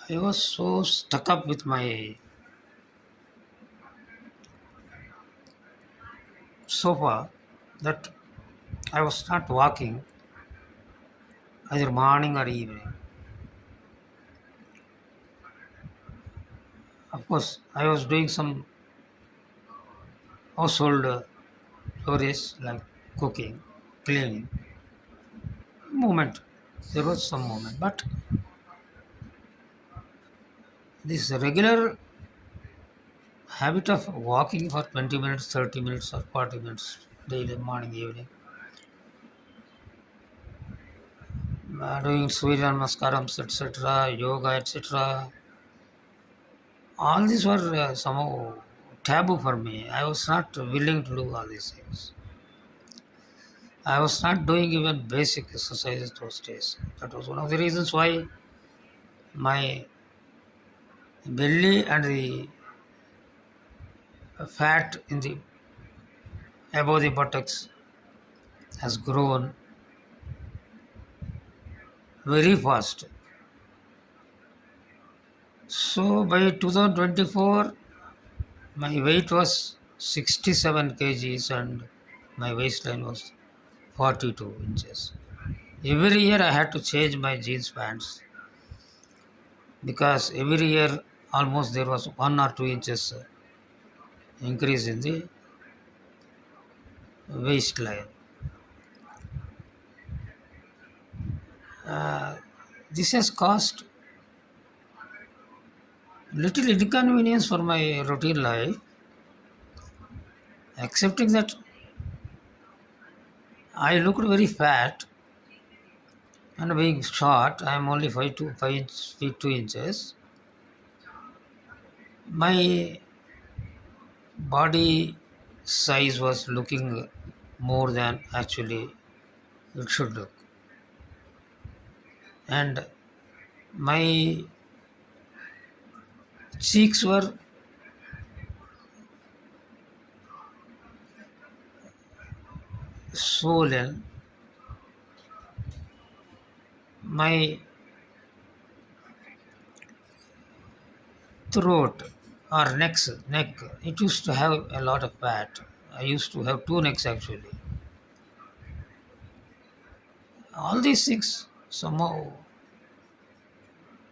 I was so stuck up with my sofa that I was not walking either morning or evening. Of course, I was doing some household chores like cooking, cleaning. Movement. There was some movement, but this regular habit of walking for 20 minutes, 30 minutes, or 40 minutes daily, morning, evening, doing Surya Namaskaram, etc., yoga, etc. All these were somehow taboo for me. I was not willing to do all these things. I was not doing even basic exercises those days. That was one of the reasons why my belly and the fat in the above the buttocks has grown very fast. So by 2024, my weight was 67 kgs and my waistline was 42 inches. Every year I had to change my jeans pants because every year almost there was 1 or 2 inches increase in the waistline. Uh, this has caused little inconvenience for my routine life, accepting that I looked very fat and being short. I am only 5 feet 2 inches. My body size was looking more than actually it should look, and my cheeks were swollen. My throat or neck, it used to have a lot of fat. I used to have two necks actually. All these things somehow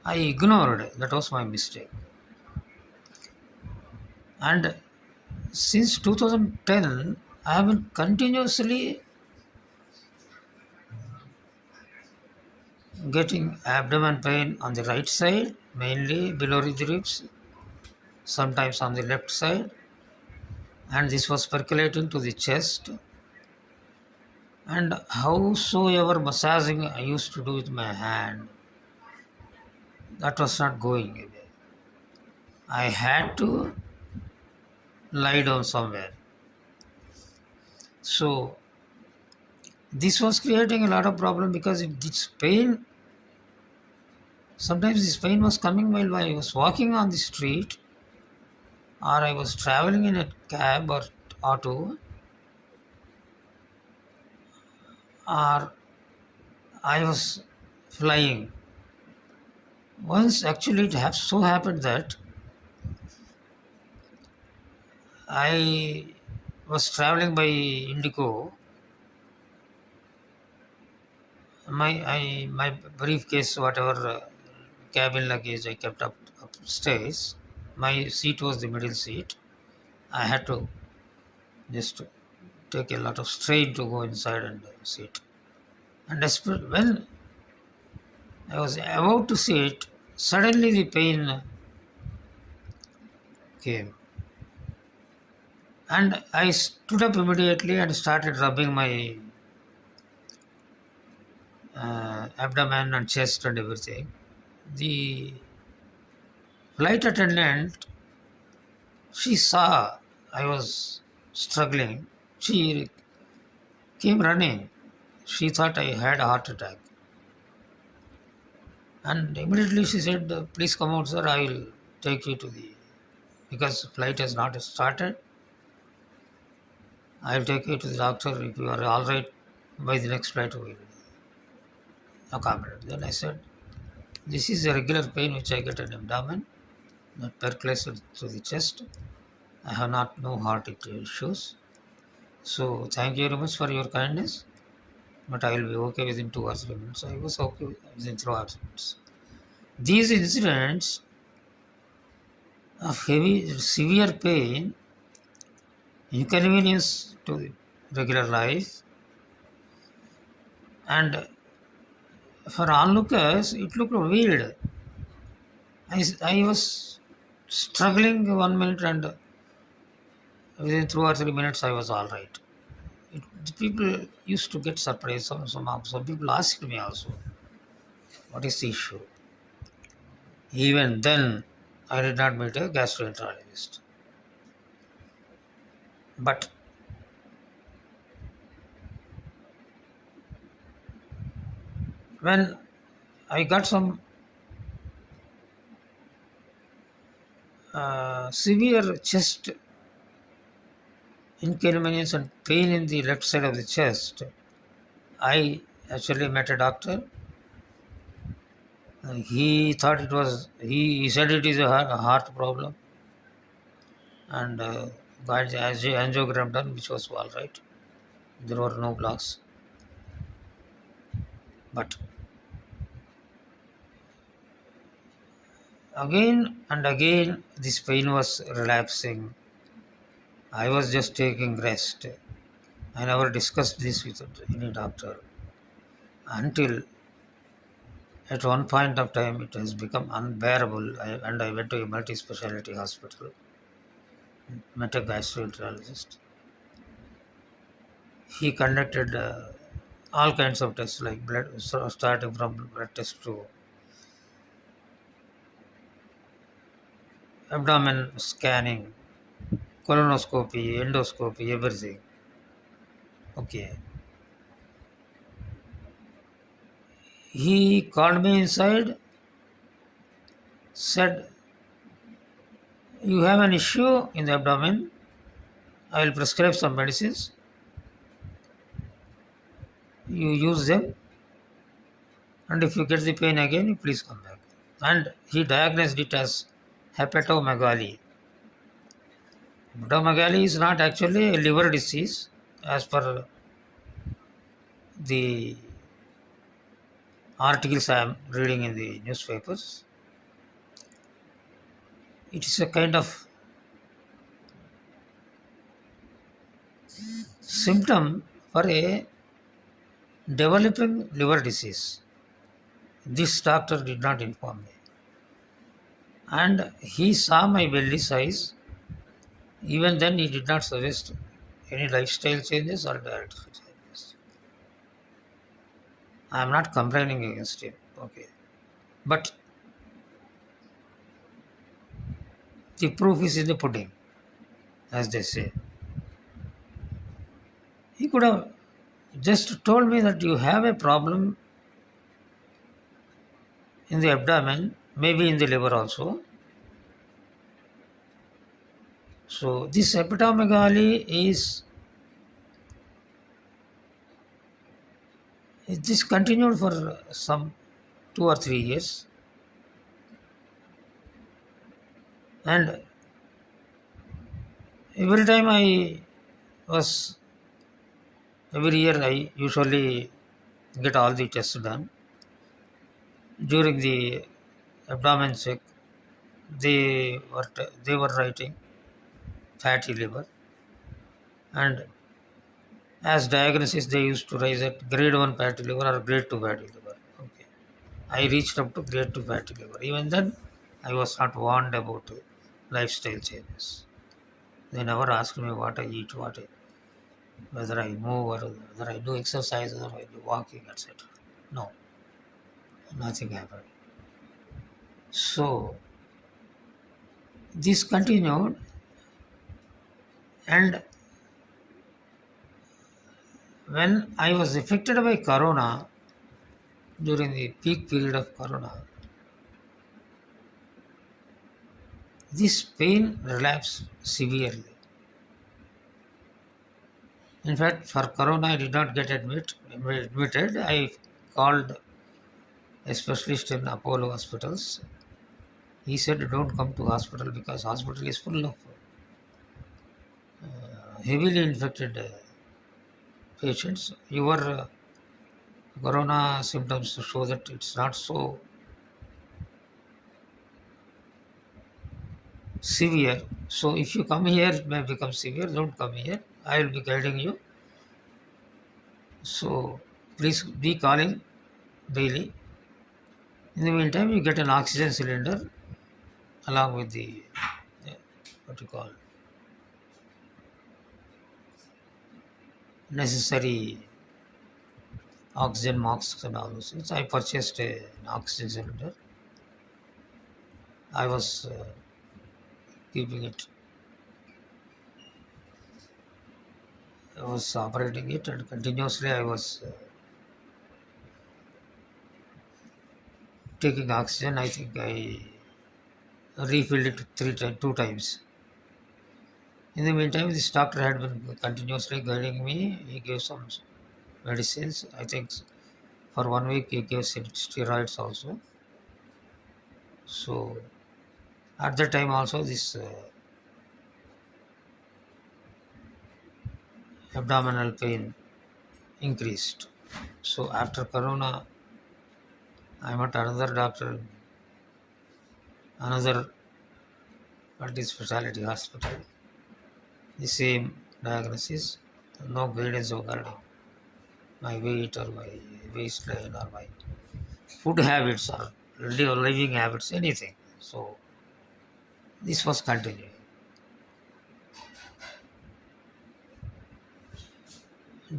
I ignored. That was my mistake. And since 2010, I have been continuously getting abdomen pain on the right side, mainly below the ribs, sometimes on the left side, and this was percolating to the chest. And howsoever massaging I used to do with my hand, that was not going away. I had to lie down somewhere. So this was creating a lot of problem because if this pain, sometimes this pain was coming while I was walking on the street or I was traveling in a cab or auto or I was flying. Once actually so happened that I was traveling by Indigo. My briefcase, whatever cabin luggage I kept upstairs. My seat was the middle seat. I had to just take a lot of strain to go inside and sit. And when I was about to sit, suddenly the pain came. And I stood up immediately and started rubbing my abdomen and chest and everything. The flight attendant, she saw I was struggling. She came running. She thought I had a heart attack. And immediately she said, please come out, sir. I will take you to because flight has not started. I will take you to the doctor. If you are all right, by the next flight we will accommodate. Then I said, This is a regular pain which I get in abdomen, that percolates through the chest. I have not no heart issues. So thank you very much for your kindness. But I will be okay within 2 or 3 minutes. I was okay within 3 or 4 minutes. These incidents of heavy, severe pain, inconvenience to the regular life, and for onlookers, it looked weird. I was struggling 1 minute, and within 2 or 3 minutes, I was all right. The people used to get surprised. Some people asked me also, what is the issue? Even then, I did not meet a gastroenterologist. But when I got some severe chest inconvenience and pain in the left side of the chest, I actually met a doctor. He thought it was, he said it is a heart problem, and got the angiogram done, which was all right. There were no blocks. But again and again, this pain was relapsing. I was just taking rest. I never discussed this with any doctor until at one point of time it has become unbearable, and I went to a multi-specialty hospital, met a gastroenterologist. He conducted all kinds of tests like blood, starting from blood test to abdomen scanning, colonoscopy, endoscopy, everything. Okay. He called me inside, said, you have an issue in the abdomen. I will prescribe some medicines. You use them, and if you get the pain again, you please come back. And he diagnosed it as hepatomegaly. Hepatomegaly is not actually a liver disease as per the articles I am reading in the newspapers. It is a kind of symptom for a developing liver disease. This doctor did not inform me. And he saw my belly size. Even then, he did not suggest any lifestyle changes or diet changes. I am not complaining against him. Okay. But the proof is in the pudding, as they say. He could have just told me that you have a problem in the abdomen, maybe in the liver also. So this hepatomegaly is, this continued for some 2 or 3 years, and every time every year I usually get all the tests done. During the abdomen check, they were writing fatty liver, and as diagnosis they used to raise at grade 1 fatty liver or grade 2 fatty liver. Okay. I reached up to grade 2 fatty liver. Even then, I was not warned about lifestyle changes. They never asked me what I eat, whether I move or whether I do exercise or I do walking, etc. No, nothing happened. So this continued, and when I was affected by corona, during the peak period of corona, this pain relapsed severely. In fact, for corona, I did not get admitted. I called a specialist in Apollo hospitals. He said, don't come to hospital because hospital is full of heavily infected patients. Your corona symptoms show that it's not so severe. So if you come here, it may become severe. Don't come here. I will be guiding you. So please be calling daily. In the meantime, you get an oxygen cylinder along with the what you call necessary oxygen masks and all those things. I purchased an oxygen cylinder. I was keeping it. I was operating it and continuously I was taking oxygen. I think I refilled it two times. In the meantime, this doctor had been continuously guiding me. He gave some medicines. I think for 1 week he gave steroids also. So at that time also this abdominal pain increased. So after corona, I met another doctor, another multi-speciality hospital. The same diagnosis, no guidance regarding my weight or my waistline or my food habits or living habits, anything. So this was continuing.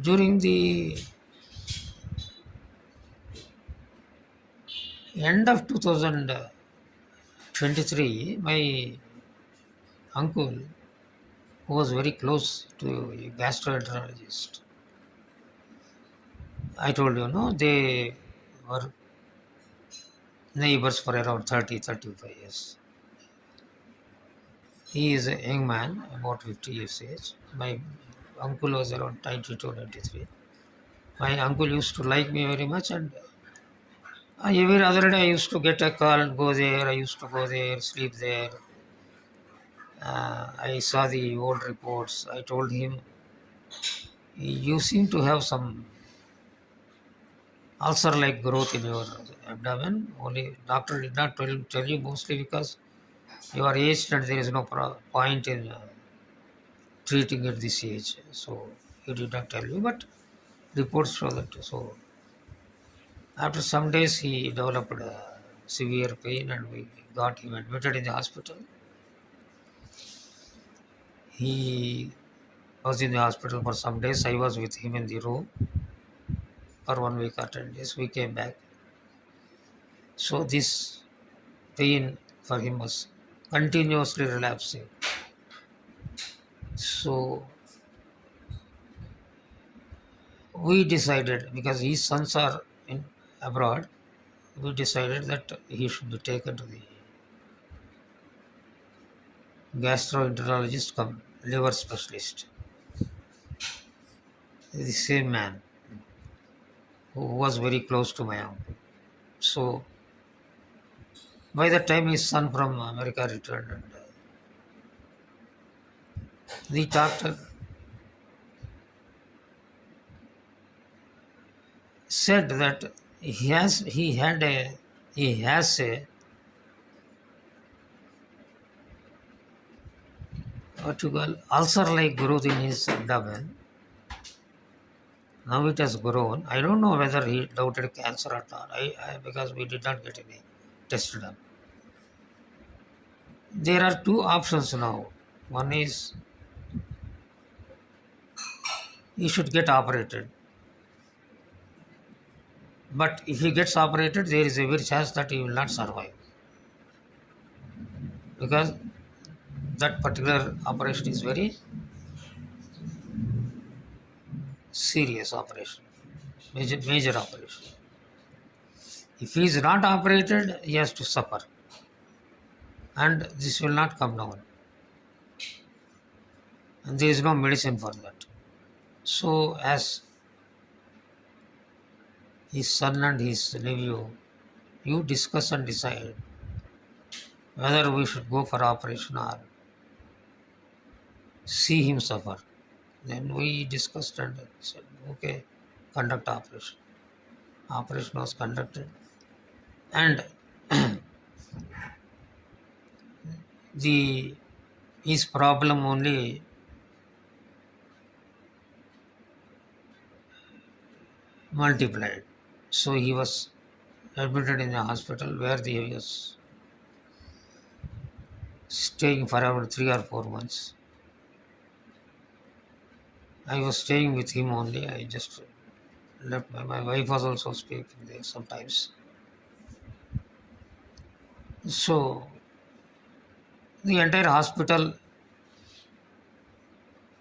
During the end of 2023, my uncle, who was very close to a gastroenterologist, I told you, no, they were neighbors for around 35 years. He is a young man, about 50 years age. My uncle was around 92, 93. My uncle used to like me very much, and every other day I used to get a call and go there. I used to go there, sleep there. I saw the old reports. I told him, you seem to have some ulcer-like growth in your abdomen. Only doctor did not tell you mostly because you are aged and there is no point in treating at this age. So he did not tell you, but reports show that. So after some days he developed severe pain and we got him admitted in the hospital. He was in the hospital for some days. I was with him in the room for 1 week or 10 days. We came back. So this pain for him was continuously relapsing. So we decided, because his sons are in abroad, we decided that he should be taken to the gastroenterologist come liver specialist. The same man who was very close to my uncle. So by the time his son from America returned, and the doctor said that he has a what you call ulcer-like growth in his abdomen. Now it has grown. I don't know whether he doubted cancer or not. Because we did not get any test done. There are two options now. One is he should get operated. But if he gets operated, there is a very chance that he will not survive. Because that particular operation is very serious operation, major operation. If he is not operated, he has to suffer. And this will not come down. And there is no medicine for that. So as his son and his nephew You discuss and decide whether we should go for operation or see him suffer. Then we discussed and said, okay, conduct operation. Operation was conducted, and the his problem only multiplied. So he was admitted in a hospital where he was staying for around 3 or 4 months. I was staying with him only. I just left. My wife was also speaking there sometimes. So the entire hospital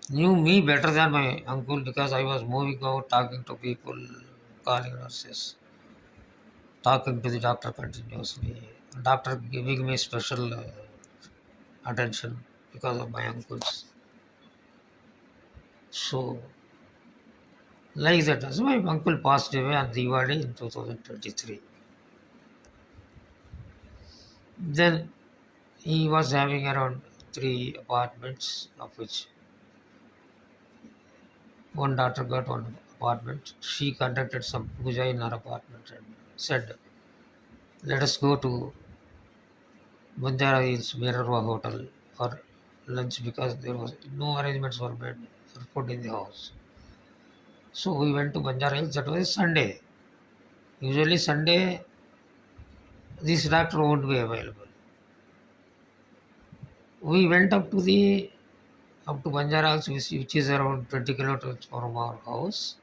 knew me better than my uncle because I was moving out, talking to people, calling nurses, talking to the doctor continuously. Doctor giving me special attention because of my uncles. So like that. So my uncle passed away on Diwali in 2023. Then he was having around 3 apartments, of which one daughter got one apartment. She conducted some puja in her apartment and said, let us go to Banjara Hills Mirarwa Hotel for lunch because there was no arrangements were made for food in the house. So we went to Banjara Hills. That was Sunday. Usually Sunday, this doctor won't be available. We went up to Banjara Hills, which is around 20 kilometers from our house.